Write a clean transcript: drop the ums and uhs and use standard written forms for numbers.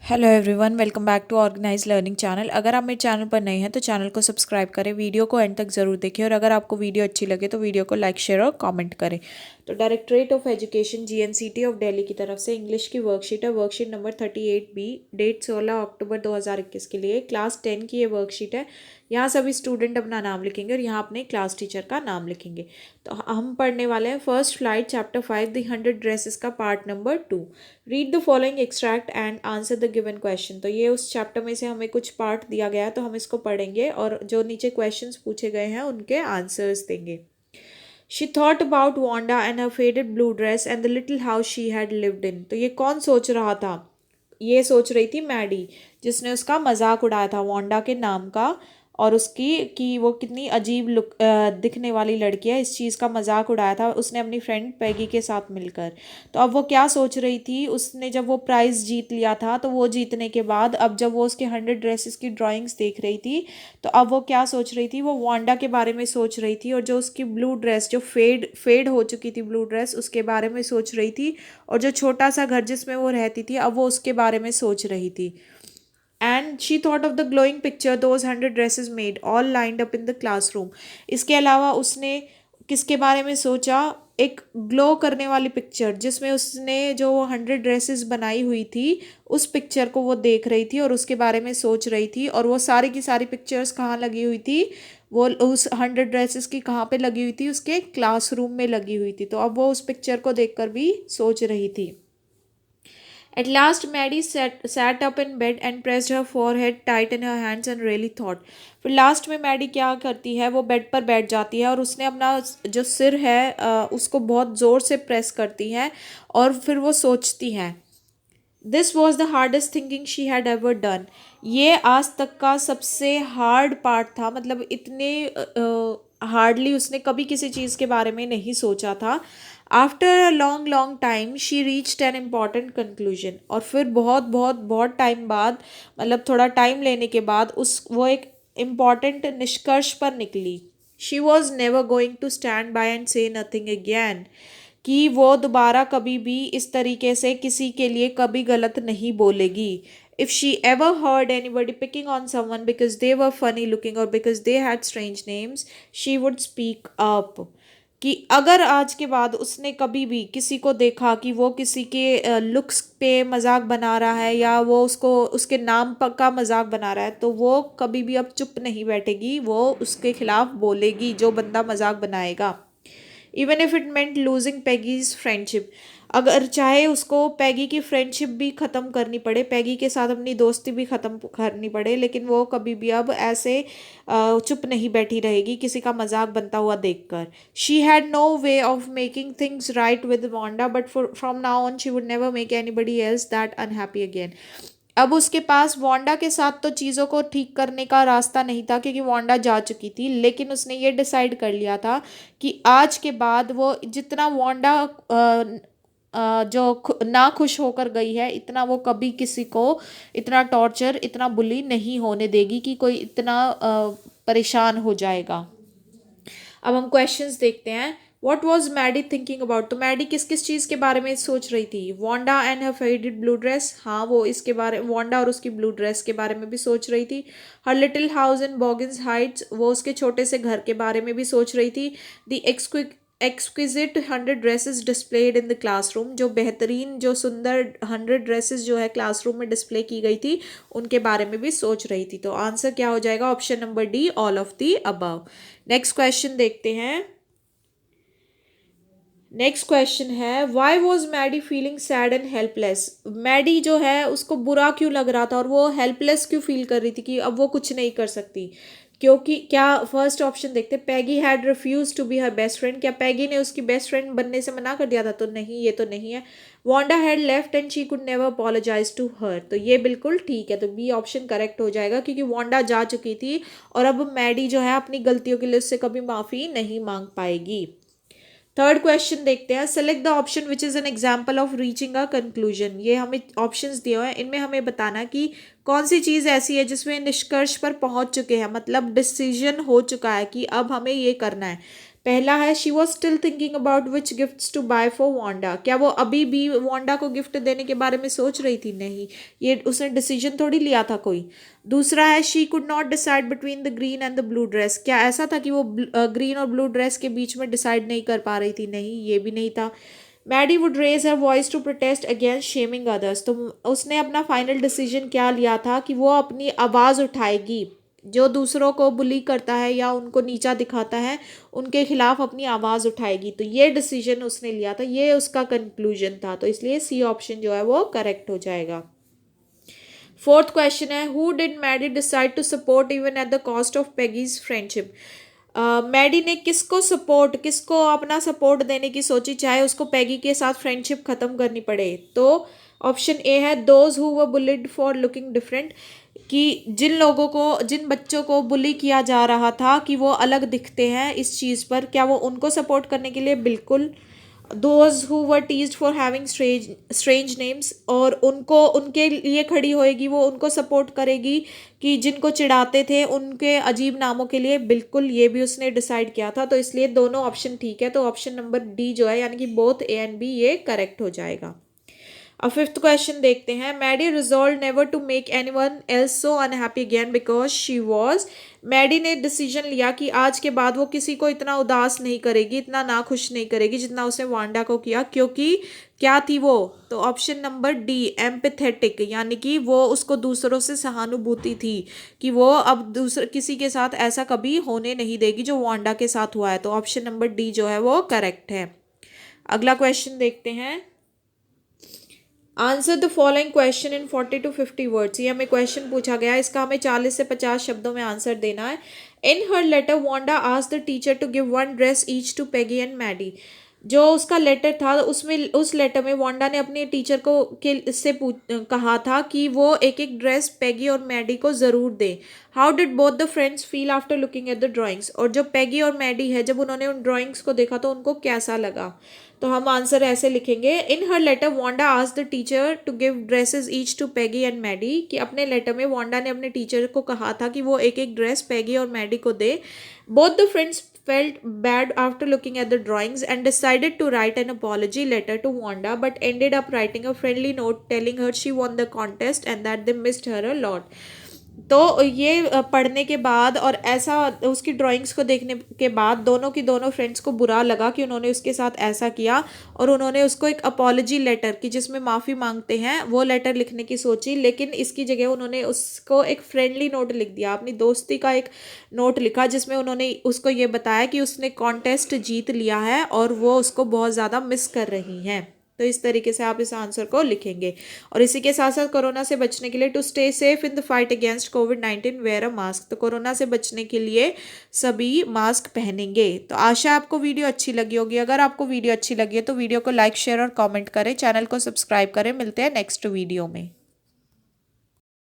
Hello everyone, welcome back to organise learning channel. अगर आप मेरे चैनल पर नए हैं तो चैनल को सब्सक्राइब करें, वीडियो को एंड तक ज़रूर देखें और अगर आपको वीडियो अच्छी लगे तो वीडियो को लाइक शेयर और कमेंट करें। तो directorate of education GNCT of Delhi की तरफ से इंग्लिश की वर्कशीट है, वर्कशीट नंबर 38B, डेट 16 अक्टूबर 2021 के लिए। क्लास 10 की ये वर्कशीट है। यहाँ सभी स्टूडेंट अपना नाम लिखेंगे और यहाँ अपने क्लास टीचर का नाम लिखेंगे। तो हम पढ़ने वाले हैं first flight chapter 5 the 100 dresses का part number 2। Read the following extract and answer the given question. तो ये उस चैप्टर में से हमें कुछ पार्ट दिया गया है, तो हम इसको पढ़ेंगे और जो नीचे क्वेश्चंस पूछे गए हैं उनके आंसर्स देंगे। She thought about Wanda and her faded blue dress and the little house she had lived in। तो ये कौन सोच रहा था? ये सोच रही थी मैडी, जिसने उसका मजाक उड़ाया था वांडा के नाम का और उसकी कि वो कितनी अजीब लुक दिखने वाली लड़की है। इस चीज़ का मजाक उड़ाया था उसने अपनी फ्रेंड पैगी के साथ मिलकर। तो अब वो क्या सोच रही थी, उसने जब वो प्राइज़ जीत लिया था तो वो जीतने के बाद अब जब वो उसके 100 ड्रेसेस की ड्राइंग्स देख रही थी तो अब वो क्या सोच रही थी, वो वांडा के बारे में सोच रही थी और जो उसकी ब्लू ड्रेस जो फेड फेड हो चुकी थी ब्लू ड्रेस उसके बारे में सोच रही थी और जो छोटा सा घर जिसमें वो रहती थी अब वो उसके बारे में सोच रही थी। And she thought of the glowing picture those 100 dresses made all lined up in the classroom. इसके अलावा उसने किसके बारे में सोचा? एक ग्लो करने वाली पिक्चर जिसमें उसने जो 100 ड्रेसेस बनाई हुई थी उस पिक्चर को वो देख रही थी और उसके बारे में सोच रही थी। और वो सारी की सारी पिक्चर्स कहाँ लगी हुई थी? वो उस 100 ड्रेसेस की कहाँ पे लगी हुई थी? उसके क्लासरूम में लगी हुई थी। तो अब वो उस पिक्चर को देखकर भी सोच रही थी। At last, Maddie sat up in bed and pressed her forehead tight in her hands and really thought। फिर लास्ट में मैडी क्या करती है, वो बेड पर बैठ जाती है और उसने अपना जो सिर है उसको बहुत ज़ोर से प्रेस करती है और फिर वो सोचती है। This was the hardest thinking she had ever done. ये आज तक का सबसे हार्ड पार्ट था, मतलब इतने हार्डली उसने कभी किसी चीज़ के बारे में नहीं सोचा था। After a long long time she reached an important conclusion. और फिर बहुत बहुत बहुत टाइम बाद, मतलब थोड़ा टाइम लेने के बाद वो एक इम्पॉर्टेंट निष्कर्ष पर निकली। She was never going to stand by and say nothing again. कि वो दोबारा कभी भी इस तरीके से किसी के लिए कभी गलत नहीं बोलेगी। If she ever heard anybody picking on someone because they were funny looking और because they had strange names she would speak up. कि अगर आज के बाद उसने कभी भी किसी को देखा कि वो किसी के लुक्स पे मजाक बना रहा है या वो उसको उसके नाम का मजाक बना रहा है तो वो कभी भी अब चुप नहीं बैठेगी, वो उसके खिलाफ बोलेगी जो बंदा मजाक बनाएगा। Even if it meant losing Peggy's friendship. अगर चाहे उसको पैगी की फ्रेंडशिप भी ख़त्म करनी पड़े, पैगी के साथ अपनी दोस्ती भी ख़त्म करनी पड़े, लेकिन वो कभी भी अब ऐसे चुप नहीं बैठी रहेगी किसी का मजाक बनता हुआ देखकर। She had no way of making things right with Wanda but from now on she would never make anybody else that unhappy again. अब उसके पास वांडा के साथ तो चीज़ों को ठीक करने का रास्ता नहीं था क्योंकि वांडा जा चुकी थी, लेकिन उसने ये डिसाइड कर लिया था कि आज के बाद वो जितना वांडा जो ना खुश होकर गई है इतना वो कभी किसी को इतना टॉर्चर इतना बुली नहीं होने देगी कि कोई इतना परेशान हो जाएगा। अब हम क्वेश्चंस देखते हैं। What was Maddie thinking about? तो मैडी किस किस चीज़ के बारे में सोच रही थी? Wanda and her faded blue dress, हाँ वो इसके बारे वांडा और उसकी ब्लू ड्रेस के बारे में भी सोच रही थी। Her little house in Boggins Heights, वो उसके छोटे से घर के बारे में भी सोच रही थी। The exquisite 100 dresses displayed in the classroom, जो बेहतरीन जो सुंदर 100 ड्रेसेस जो है क्लासरूम में डिस्प्ले की गई थी उनके बारे में भी सोच रही थी। तो आंसर क्या हो जाएगा? Option number D, all of the above. Next question देखते हैं। नेक्स्ट क्वेश्चन है, why was Maddie feeling sad and helpless? Maddie जो है उसको बुरा क्यों लग रहा था और वो हेल्पलेस क्यों फील कर रही थी कि अब वो कुछ नहीं कर सकती? क्योंकि क्या, फर्स्ट ऑप्शन देखते, Peggy had refuse to be her best friend. क्या पैगी ने उसकी बेस्ट फ्रेंड बनने से मना कर दिया था? तो नहीं, ये तो नहीं है। Wanda had left and she could never apologise to her, तो ये बिल्कुल ठीक है, तो बी ऑप्शन करेक्ट हो जाएगा क्योंकि वांडा जा चुकी थी और अब मैडी जो है अपनी गलतियों के लिए उससे कभी माफ़ी नहीं मांग पाएगी। थर्ड क्वेश्चन देखते हैं। Select the option which is an example of reaching a conclusion. ये हमें ऑप्शंस दिए हुए हैं, इनमें हमें बताना कि कौन सी चीज़ ऐसी है जिसमें निष्कर्ष पर पहुंच चुके हैं, मतलब डिसीजन हो चुका है कि अब हमें ये करना है। पहला है she was still thinking about which gifts to buy for Wanda, क्या वो अभी भी वांडा को गिफ्ट देने के बारे में सोच रही थी? नहीं, ये उसने डिसीजन थोड़ी लिया था कोई। दूसरा है she could not decide between the green and the blue dress, क्या ऐसा था कि वो ग्रीन और ब्लू ड्रेस के बीच में डिसाइड नहीं कर पा रही थी? नहीं, ये भी नहीं था। Maddie would raise her voice to protest against shaming others, तो उसने अपना फाइनल डिसीजन क्या लिया था कि वो अपनी आवाज़ उठाएगी, जो दूसरों को बुली करता है या उनको नीचा दिखाता है उनके खिलाफ अपनी आवाज़ उठाएगी। तो ये डिसीजन उसने लिया था, ये उसका कंक्लूजन था, तो इसलिए सी ऑप्शन जो है वो करेक्ट हो जाएगा। फोर्थ क्वेश्चन है who did Maddie decide to support even at the cost of Peggy's friendship, Maddie ने किसको अपना सपोर्ट देने की सोची चाहे उसको पैगी के साथ फ्रेंडशिप खत्म करनी पड़े? तो ऑप्शन ए है those who were bullied for looking different, कि जिन बच्चों को बुली किया जा रहा था कि वो अलग दिखते हैं इस चीज़ पर, क्या वो उनको सपोर्ट करने के लिए? बिल्कुल। Those who were teased for having strange names, और उनके लिए खड़ी होएगी, वो उनको सपोर्ट करेगी कि जिनको चिढ़ाते थे उनके अजीब नामों के लिए? बिल्कुल, ये भी उसने डिसाइड किया था, तो इसलिए दोनों ऑप्शन ठीक है। तो ऑप्शन नंबर डी जो है यानी कि बोथ ए एंड बी ये करेक्ट हो जाएगा। अब फिफ्थ क्वेश्चन देखते हैं। Maddie resolve never to make anyone else so unhappy again because she was, Maddie ने डिसीजन लिया कि आज के बाद वो किसी को इतना उदास नहीं करेगी, इतना नाखुश नहीं करेगी जितना उसने वांडा को किया, क्योंकि क्या थी वो? तो ऑप्शन नंबर डी एम्पैथेटिक, यानी कि वो उसको दूसरों से सहानुभूति थी कि वो अब दूसरे किसी के साथ ऐसा कभी होने नहीं देगी जो वांडा के साथ हुआ है। तो ऑप्शन नंबर डी जो है वो करेक्ट है। अगला क्वेश्चन देखते हैं। Answer the following question in 40 to 50 words, ये हमें क्वेश्चन पूछा गया है, इसका हमें 40 से 50 शब्दों में आंसर देना है। In her letter Wanda asked the teacher to give one dress each to Peggy and Maddie, जो उसका लेटर था उसमें उस लेटर में वांडा ने अपने टीचर को कहा था कि वो एक एक ड्रेस पेगी और मैडी को ज़रूर दे। How did both the friends feel after looking at the drawings, और जो पेगी और मैडी है जब उन्होंने उन ड्राइंग्स को देखा तो उनको कैसा लगा? तो हम आंसर ऐसे लिखेंगे। In her letter Wanda asked the teacher to give dresses each to Peggy and Maddie, कि अपने लेटर में वांडा ने अपने टीचर को कहा था कि वो एक एक ड्रेस पेगी और मैडी को दे। Both the friends felt bad after looking at the drawings and decided to write an apology letter to Wanda, but ended up writing a friendly note telling her she won the contest and that they missed her a lot. तो ये पढ़ने के बाद और ऐसा उसकी drawings को देखने के बाद दोनों फ्रेंड्स को बुरा लगा कि उन्होंने उसके साथ ऐसा किया, और उन्होंने उसको एक अपॉलजी लेटर की जिसमें माफ़ी मांगते हैं वो लेटर लिखने की सोची, लेकिन इसकी जगह उन्होंने उसको एक फ्रेंडली नोट लिख दिया, अपनी दोस्ती का एक नोट लिखा जिसमें उन्होंने उसको ये बताया कि उसने कॉन्टेस्ट जीत लिया है और वो उसको बहुत ज़्यादा मिस कर रही हैं। तो इस तरीके से आप इस आंसर को लिखेंगे। और इसी के साथ साथ कोरोना से बचने के लिए to stay safe in the fight against कोविड-19 वेयर अ मास्क, तो कोरोना से बचने के लिए सभी मास्क पहनेंगे। तो आशा आपको वीडियो अच्छी लगी होगी। अगर आपको वीडियो अच्छी लगी है तो वीडियो को लाइक शेयर और कमेंट करें, चैनल को सब्सक्राइब करें। मिलते हैं नेक्स्ट वीडियो में।